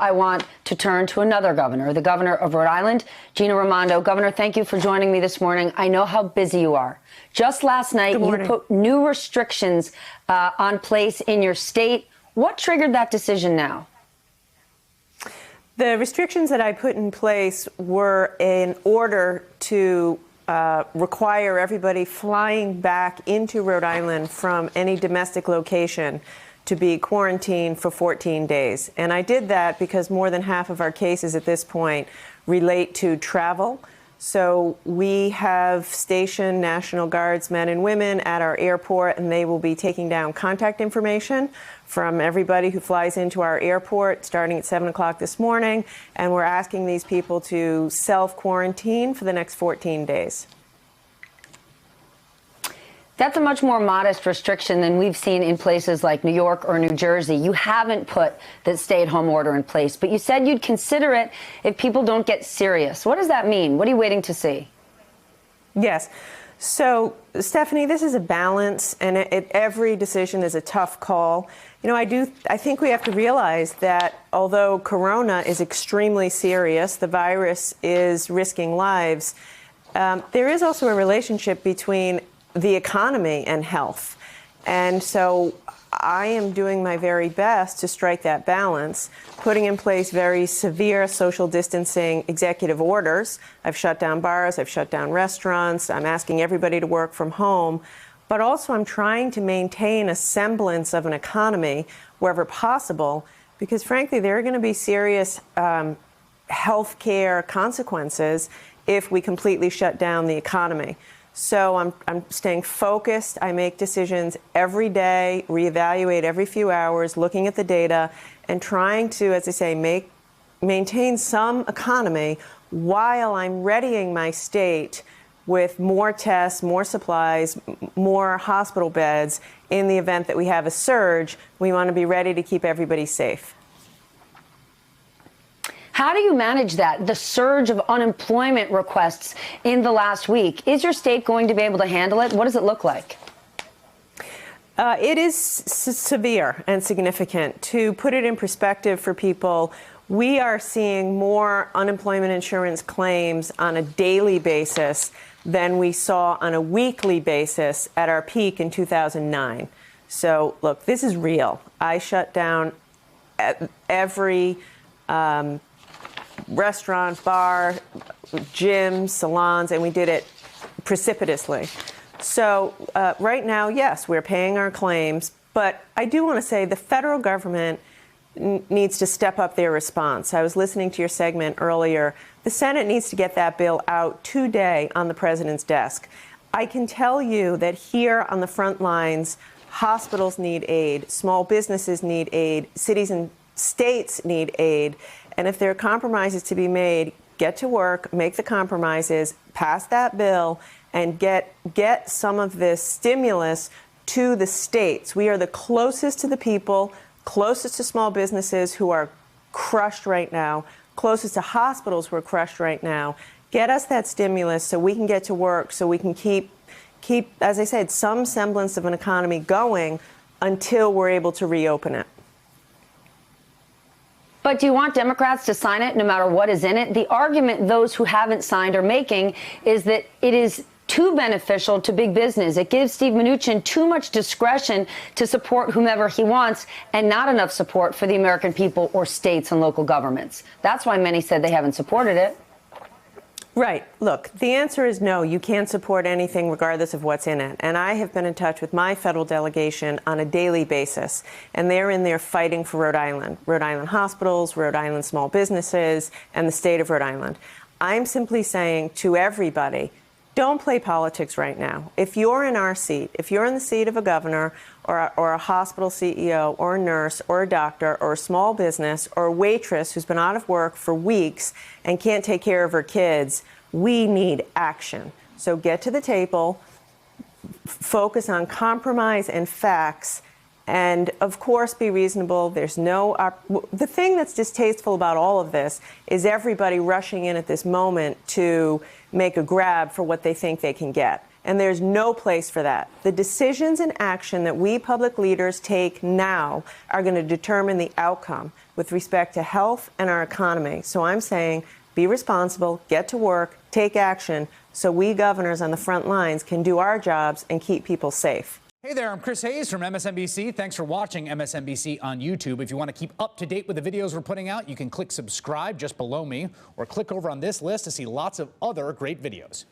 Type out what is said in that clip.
I want to turn to another governor, the governor of Rhode Island, Gina Raimondo. Governor, thank you for joining me this morning. I know how busy you are. Just last night, you put new restrictions on place in your state. What triggered that decision now? The restrictions that I put in place were in order to require everybody flying back into Rhode Island from any domestic location to be quarantined for 14 days. And I did that because more than half of our cases at this point relate to travel. So we have stationed National Guards men and women at our airport, and they will be taking down contact information from everybody who flies into our airport starting at 7 o'clock this morning. And we're asking these people to self-quarantine for the next 14 days. That's a much more modest restriction than we've seen in places like New York or New Jersey. You haven't put the stay-at-home order in place, but you said you'd consider it if people don't get serious. What does that mean? What are you waiting to see? Yes. So, Stephanie, this is a balance, and every decision is a tough call. You know, I think we have to realize that although corona is extremely serious, the virus is risking lives, there is also a relationship between the economy and health. And so I am doing my very best to strike that balance, putting in place very severe social distancing executive orders. I've shut down bars, I've shut down restaurants, I'm asking everybody to work from home, but also I'm trying to maintain a semblance of an economy wherever possible, because frankly, there are going to be serious health care consequences if we completely shut down the economy. So I'm staying focused. I make decisions every day, reevaluate every few hours, looking at the data, and trying to, as I say, maintain some economy while I'm readying my state with more tests, more supplies, more hospital beds. In the event that we have a surge, we want to be ready to keep everybody safe. How do you manage that, the surge of unemployment requests in the last week? Is your state going to be able to handle it? What does it look like? It is severe and significant. To put it in perspective for people, we are seeing more unemployment insurance claims on a daily basis than we saw on a weekly basis at our peak in 2009. So, look, this is real. I shut down every restaurant, bar, gym, salons, and we did it precipitously. So right now, yes, we're paying our claims, but I do want to say the federal government needs to step up their response. I was listening to your segment earlier. The Senate needs to get that bill out today on the president's desk. I can tell you that here on the front lines, hospitals need aid, small businesses need aid, cities and states need aid. And if there are compromises to be made, get to work, make the compromises, pass that bill, and get some of this stimulus to the states. We are the closest to the people, closest to small businesses who are crushed right now, closest to hospitals who are crushed right now. Get us that stimulus so we can get to work, so we can keep, as I said, some semblance of an economy going until we're able to reopen it. But do you want Democrats to sign it no matter what is in it? The argument those who haven't signed are making is that it is too beneficial to big business. It gives Steve Mnuchin too much discretion to support whomever he wants and not enough support for the American people or states and local governments. That's why many said they haven't supported it. Right. Look, the answer is no. You can't support anything regardless of what's in it. And I have been in touch with my federal delegation on a daily basis, and they're in there fighting for Rhode Island hospitals, Rhode Island small businesses, and the state of Rhode Island. I'm simply saying to everybody, don't play politics right now. If you're in our seat, if you're in the seat of a governor or a hospital CEO or a nurse or a doctor or a small business or a waitress who's been out of work for weeks and can't take care of her kids, we need action. So get to the table, focus on compromise and facts, and of course be reasonable. There's no the thing that's distasteful about all of this is everybody rushing in at this moment to make a grab for what they think they can get. And there's no place for that. The decisions and action that we public leaders take now are going to determine the outcome with respect to health and our economy. So I'm saying be responsible, get to work, take action so we governors on the front lines can do our jobs and keep people safe. Hey there, I'm Chris Hayes from MSNBC. Thanks for watching MSNBC on YouTube. If you want to keep up to date with the videos we're putting out, you can click subscribe just below me or click over on this list to see lots of other great videos.